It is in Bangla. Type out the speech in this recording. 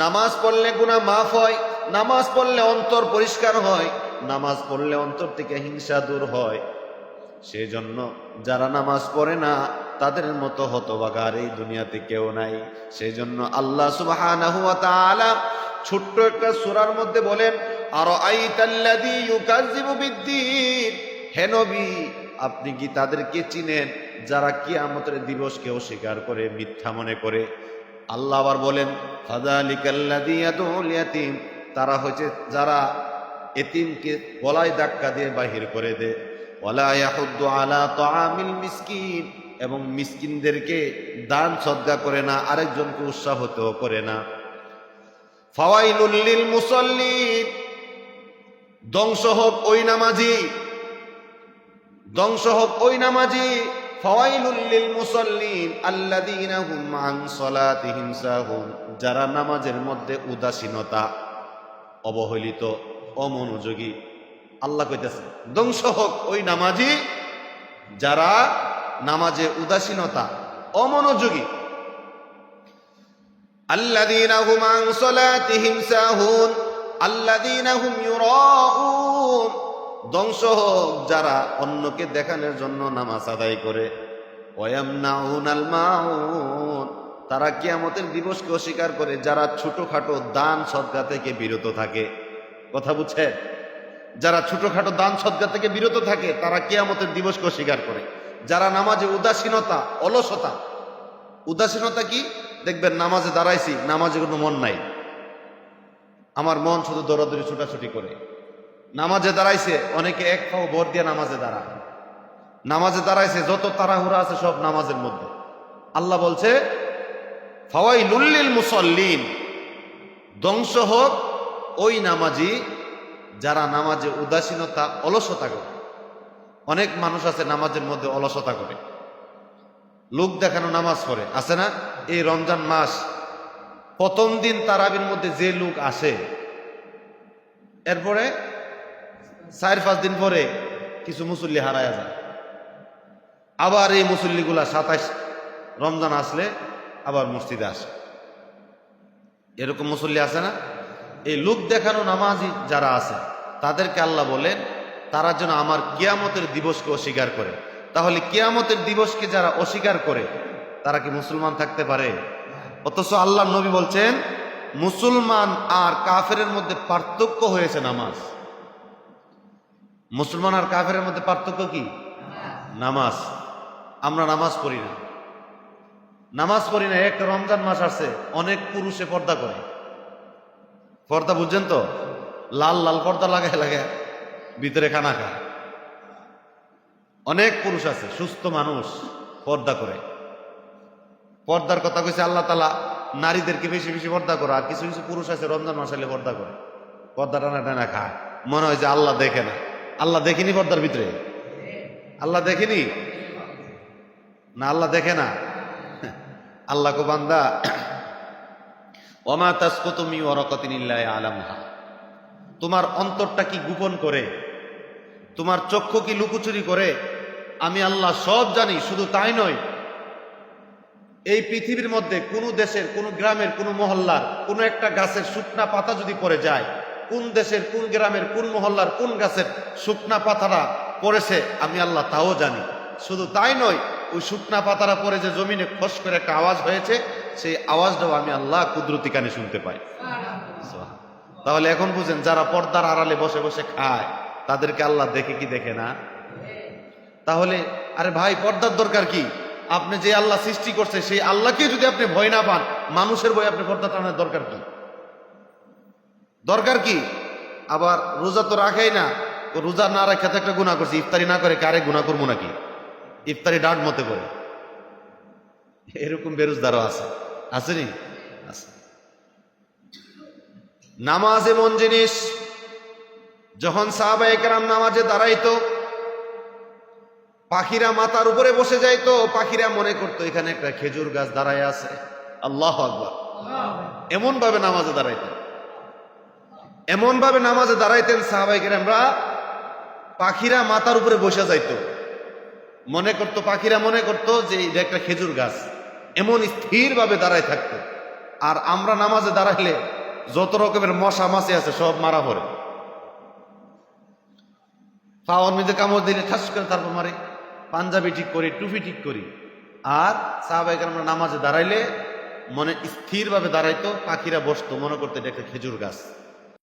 নামাজ পড়লে গুনাহ মাফ হয়, নামাজ পড়লে অন্তর পরিষ্কার হয়, নামাজ পড়লে অন্তর থেকে হিংসা দূর হয়। সেজন্য যারা নামাজ পড়ে না তাদের মতো হতভাগার এই দুনিয়াতে কেউ নাই। সেজন্য আল্লাহ সুবহানাহু ওয়া তাআলা ছোট্ট একটা সূরার মধ্যে বলেন, আরাআইতাল্লাযী ইউকাযযিবু বিদ্দীন, হে নবী আপনি কি তাদেরকে চিনেন যারা কিয়ামতের দিবসকে অস্বীকার করে, মিথ্যা মনে করে? আল্লাহ আবার বলেন, ফাযালিকাল্লাযী ইয়াদউল ইয়াতীম, তারা হচ্ছে যারা এতিমকে গলায় ধাক্কা দিয়ে বাহির করে দেয়। ওয়ালা ইয়াহুদ্দু আলা তাআমিল মিসকিন, এবং মিসকিনদেরকে দান সদকা করে না, আরেকজনকে উৎসাহিত করে না। ফাওয়াইলুল লিল মুসাল্লিন, ধ্বংস হোক ওই নামাজি, ধ্বংস হোক ওই নামাজি। ফাওয়াইলুল লিল মুসাল্লিন আল্লাযীনা হুম আন সালাতিহিম সাহুন, যারা নামাজের মধ্যে উদাসীনতা, অবহেলিত, অমনোযোগী। আল্লাহ কইতেছে ধ্বংস হোক ওই নামাজি যারা নামাজে উদাসীনতা, অমনোযোগী। আল্লাযীনা হুম আন সালাতিহিম সাহুন আল্লাযীনা হুম ইউরাউন, ধ্বংস হোক যারা অন্যকে দেখানোর জন্য নামাজ আদায় করে। ওয়ায়ামনাউনাল মাউন, তারা কিয়ামতের দিবসকে অস্বীকার করে, যারা ছোটখাটো দান সদকা থেকে বিরত থাকে। কথা বুঝছেন? যারা ছোটখাটো দান সদকা থেকে বিরত থাকে তারা কিয়ামতের দিবসকে অস্বীকার করে। যারা নামাজে উদাসীনতা, অলসতা, উদাসীনতা কি দেখবেন, নামাজে দাঁড়াইছি, নামাজে কোনো মন নাই, আমার মন শুধু দৌড়াদৌড়ি ছুটাছুটি করে। নামাজে দাঁড়াইছে, অনেকে এক পাও ভর দিয়ে নামাজে দাঁড়ায়, নামাজে দাঁড়াইছে, যত তাড়াহুড়া আছে সব নামাজের মধ্যে। আল্লাহ বলছে ফাওয়াইলুল লিল মুসাল্লিন, ধ্বংস হোক ওই নামাজি যারা নামাজে উদাসীনতা, অলসতা করে। অনেক মানুষ আছে নামাজের মধ্যে অলসতা করে, লোক দেখানো নামাজ পড়ে, আছে না? এই রমজান মাস প্রথম দিন তারাবির মধ্যে যে লোক আসে, এরপরে 4-5 দিন পরে কিছু মুসল্লি হারায়া যায়। আবার এই মুসল্লিগুলা 27 রমজান আসলে আবার মসজিদে আসে। এরকম মুসল্লি আছে না? এই লোক দেখানো নামাজি যারা আছে তাদেরকে আল্লাহ বলেন তারা যেন আমার কিয়ামতের দিবসকে অস্বীকার করে। তাহলে কিয়ামতের দিবসকে যারা অস্বীকার করে তারা কি মুসলমান থাকতে পারে? অথচ আল্লাহ নবী বলছেন মুসলমান আর কাফেরের মধ্যে পার্থক্য হয়েছে নামাজ। মুসলমান আর কাফেরের মধ্যে পার্থক্য কি? নামাজ। আমরা নামাজ পড়ি না, নামাজ পড়ি না। এক রমজান মাস আসছে, অনেক পুরুষে পর্দা করে। পর্দা বুঝছেন তো? লাল লাল পর্দা লাগায় লাগায় ভিতরে খানা খায়। অনেক পুরুষ আছে, সুস্থ মানুষ, পর্দা করে। পর্দার কথা কইছে আল্লাহ তাআলা, নারীদেরকে বেশি বেশি পর্দা করো। আর কিছু কিছু পুরুষ আছে রমজান মাস হলে পর্দা করে, পর্দা টানা টানা খায়, মনে হয় যে আল্লাহ দেখে না। আল্লাহ দেখেনি পর্দার ভিতরে? আল্লাহ দেখেনি না? আল্লাহ দেখে না? আল্লাহ কো বান্দা, ওমা তাসকুতু মিন ওয়ারাকাতিন ইল্লা ইয়ালামুহা, তোমার অন্তরটা কি গোপন করে, তোমার চক্ষু কি লুকোচুরি করে, আমি আল্লাহ সব জানি। শুধু তাই নয়, এই পৃথিবীর মধ্যে কোন দেশের, কোন গ্রামের, কোন মহল্লার কোন একটা গাছের শুকনা পাতা যদি পড়ে যায়, কোন দেশের, কোন গ্রামের, কোন মহল্লার কোন গাছের শুকনা পাতাটা পড়েছে আমি আল্লাহ তাও জানি। শুধু তাই নয়, ওই শুকনা পাতারা পরে যে জমিনে খস করে একটা আওয়াজ হয়েছে, সেই আওয়াজটাও আমি আল্লাহ কুদরতি কানে শুনতে পাই। তাহলে এখন বুঝেন, যারা পর্দার আড়ালে বসে বসে খায় তাদেরকে আল্লাহ দেখে কি দেখে না? তাহলে আরে ভাই, পর্দার দরকার কি? আপনি যে আল্লাহ সৃষ্টি করছে সেই আল্লাহকে যদি আপনি ভয় না পান, মানুষের ভয় আপনি পর্দা টানার দরকার কি? দরকার কি? আবার রোজা তো রাখাই না, তো রোজা না রাখা তো একটা গুনাহ করছে, ইফতারি না করে কারে গুনাহ করবো নাকি? ইফতারি ডাট মতে করে, এরকম বেরোজদারও আছে, আসেনি? আছে। নামাজ এমন জিনিস, যখন সাহাবায়ে কেরাম নামাজে দাঁড়াইতো, পাখিরা মাথার উপরে বসে যাইতো, পাখিরা মনে করতো এখানে একটা খেজুর গাছ দাঁড়ায় আছে। আল্লাহু আকবার। এমন ভাবে নামাজে দাঁড়াইতেন, এমন ভাবে নামাজে দাঁড়াইতেন সাহাবায়ে কেরামরা, পাখিরা মাথার উপরে বসে যাইতো, মনে করতো, পাখিরা মনে করতো যে এটা একটা খেজুর গাছ। এমন স্থির ভাবে দাঁড়ায় থাকতো। আর আমরা নামাজে দাঁড়াইলে যত রকমের মশা মাছি আছে সব মারা পড়ে। পাওয়ার মধ্যে কামড় দিলে ঠাস করে তারপর মারি, পাঞ্জাবি ঠিক করি, টুপি ঠিক করি। আর সাহাবায়ে কেরামরা নামাজে দাঁড়াইলে মনে স্থিরভাবে দাঁড়াইতো, পাখিরা বসতো, মনে করতে এটা একটা খেজুর গাছ।